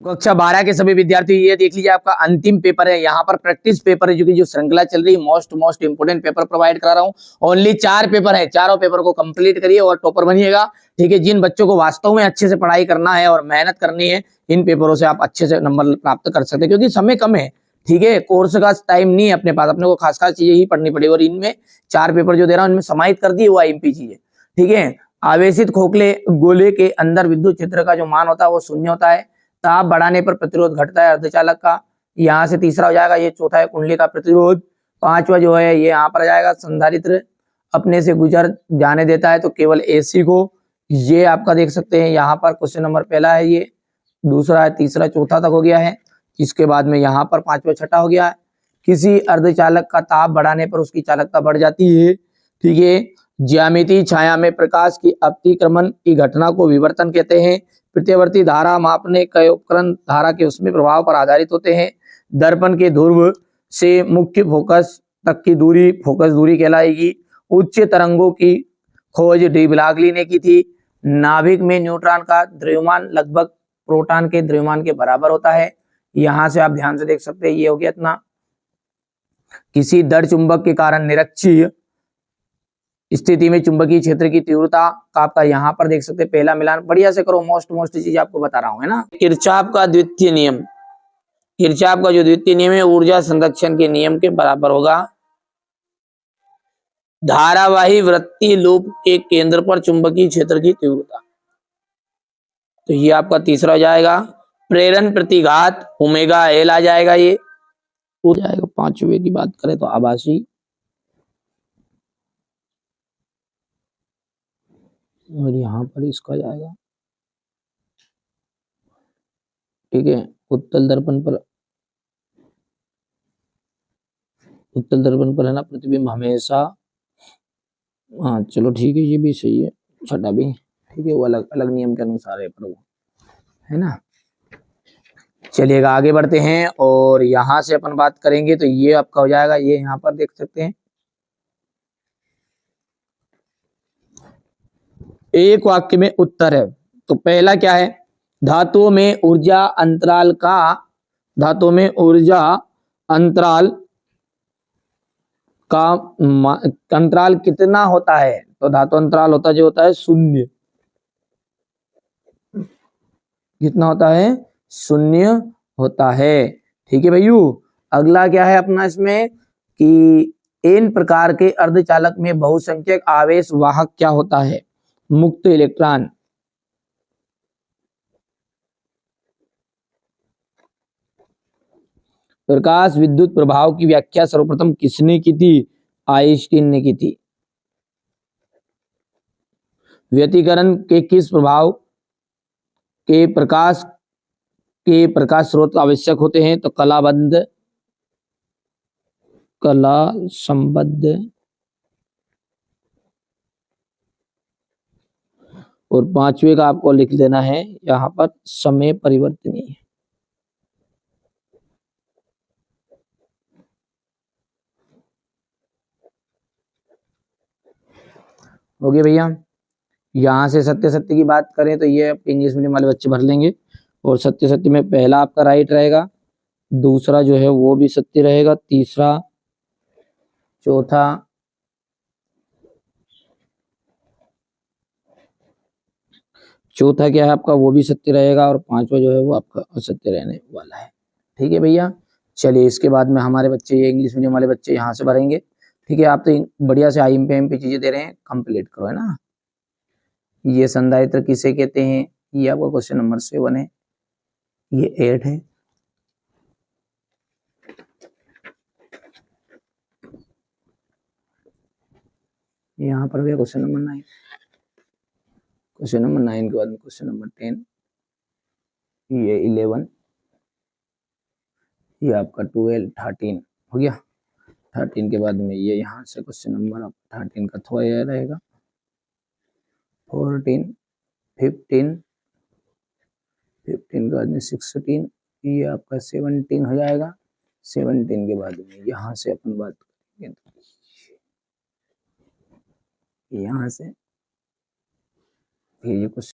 कक्षा 12 के सभी विद्यार्थी ये देख लीजिए आपका अंतिम पेपर है। यहाँ पर प्रैक्टिस पेपर है जो श्रृंखला चल रही है, मोस्ट इंपोर्टेंट पेपर प्रोवाइड करा रहा हूँ। ओनली 4 पेपर है, चारों पेपर को कंप्लीट करिए और टॉपर बनिएगा। ठीक है, जिन बच्चों को वास्तव में अच्छे से पढ़ाई करना है और मेहनत करनी है, इन पेपरों से आप अच्छे से नंबर प्राप्त कर सकते हैं, क्योंकि समय कम है। ठीक है, कोर्स का टाइम नहीं है अपने पास, अपने को खास चीजें ही पढ़नी पड़ेगी। और इनमें 4 पेपर जो दे रहा हूँ इनमें समाहित कर दिए वो IMP चीजें। ठीक है, आवेशित खोखले गोले के अंदर विद्युत क्षेत्र का जो मान होता है वो 0 होता है। ताप बढ़ाने पर प्रतिरोध घटता है अर्धचालक का, यहाँ से तीसरा हो जाएगा। ये चौथा है कुंडली का प्रतिरोध। 5वां जो है ये यहाँ पर आ जाएगा। संधारित्र अपने से गुजर जाने देता है तो केवल AC को। ये आपका देख सकते हैं यहाँ पर क्वेश्चन नंबर पहला है, ये दूसरा है, तीसरा चौथा तक हो गया है। इसके बाद में यहाँ पर 5वां छठा हो गया है। किसी अर्धचालक का ताप बढ़ाने पर उसकी चालकता बढ़ जाती है। ठीक है, ज्यामितीय छाया में प्रकाश की अपतिक्रमण की घटना को विवर्तन कहते हैं। प्रत्यावर्ती धारा मापने के उपकरण धारा के उसमें प्रभाव पर आधारित होते हैं। दर्पण के ध्रुव से मुख्य फोकस तक की दूरी फोकस दूरी कहलाएगी। उच्च तरंगों की खोज डी ब्लॉगली ने की थी। नाभिक में न्यूट्रॉन का द्रव्यमान लगभग प्रोटॉन के द्रव्यमान के बराबर होता है। यहां से आप ध्यान से देख सकते हैं, ये हो गया इतना। किसी दर चुंबक के कारण निरक्षीय स्थिति में चुंबकीय क्षेत्र की तीव्रता का आपका यहाँ पर देख सकते हैं पहला मिलान। बढ़िया से करो, मोस्ट चीज आपको बता रहा हूं, है ना। किरचॉफ का द्वितीय नियम, किरचॉफ का जो द्वितीय नियम है ऊर्जा संरक्षण के नियम के बराबर होगा। धारावाही वृत्तीय लूप के केंद्र पर चुंबकीय क्षेत्र की तीव्रता, तो ये आपका तीसरा हो जाएगा। प्रेरण प्रतिघात ओमेगा L आ जाएगा, ये हो जाएगा। 5वें की बात करें तो आभासी, और यहाँ पर इसका जाएगा। ठीक है, उत्तल दर्पण पर है ना प्रतिबिंब हमेशा, हाँ चलो ठीक है, ये भी सही है। छठा भी ठीक है, वो अलग अलग नियम के अनुसार है, पर वो है ना। चलिएगा आगे बढ़ते हैं और यहां से अपन बात करेंगे तो ये आपका हो जाएगा। ये यहाँ पर देख सकते हैं, एक वाक्य में उत्तर है। तो पहला क्या है, धातुओं में ऊर्जा अंतराल का, धातुओं में ऊर्जा अंतराल का अंतराल कितना होता है। तो धातु अंतराल होता जो होता है 0। कितना होता है, 0 होता है। ठीक है भैयू, अगला क्या है अपना इसमें कि इन प्रकार के अर्धचालक में बहुसंख्यक आवेश वाहक क्या होता है, मुक्त इलेक्ट्रॉन। प्रकाश विद्युत प्रभाव की व्याख्या सर्वप्रथम किसने की थी, आइंस्टीन ने की थी। व्यतिकरण के किस प्रभाव के प्रकाश स्रोत आवश्यक होते हैं, तो कला संबद्ध, और 5वें का आपको लिख देना है यहाँ पर समय परिवर्तनीय। हो गया भैया। यहाँ से सत्य की बात करें तो ये इंग्लिश मीडियम वाले बच्चे भर लेंगे। और सत्य में पहला आपका राइट रहेगा, दूसरा जो है वो भी सत्य रहेगा, तीसरा, चौथा, क्या है आपका, वो भी सत्य रहेगा, और 5वां जो है वो आपका असत्य रहने वाला है। ठीक है भैया, चलिए इसके बाद में हमारे बच्चे, ये इंग्लिश मीडियम वाले बच्चे यहाँ से भरेंगे। ठीक है, आप तो बढ़िया से IMP चीजें दे रहे हैं, कंप्लीट करो, है ना। ये संधारित्र किसे कहते हैं, ये आपका क्वेश्चन नंबर 7 है, ये 8 है। यहाँ पर भी क्वेश्चन नंबर 9, क्वेश्चन नंबर 9 के बाद में क्वेश्चन नंबर 10, ये 11, ये आपका 12, 13 हो गया। 13 के बाद में ये यहाँ से क्वेश्चन नंबर 13 का थोड़ा यह रहेगा, 14, 15 के बाद में 16, ये आपका 17 हो जाएगा। 17 के बाद में यहाँ से अपन बात करेंगे, यहाँ से फिर ये क्वेश्चन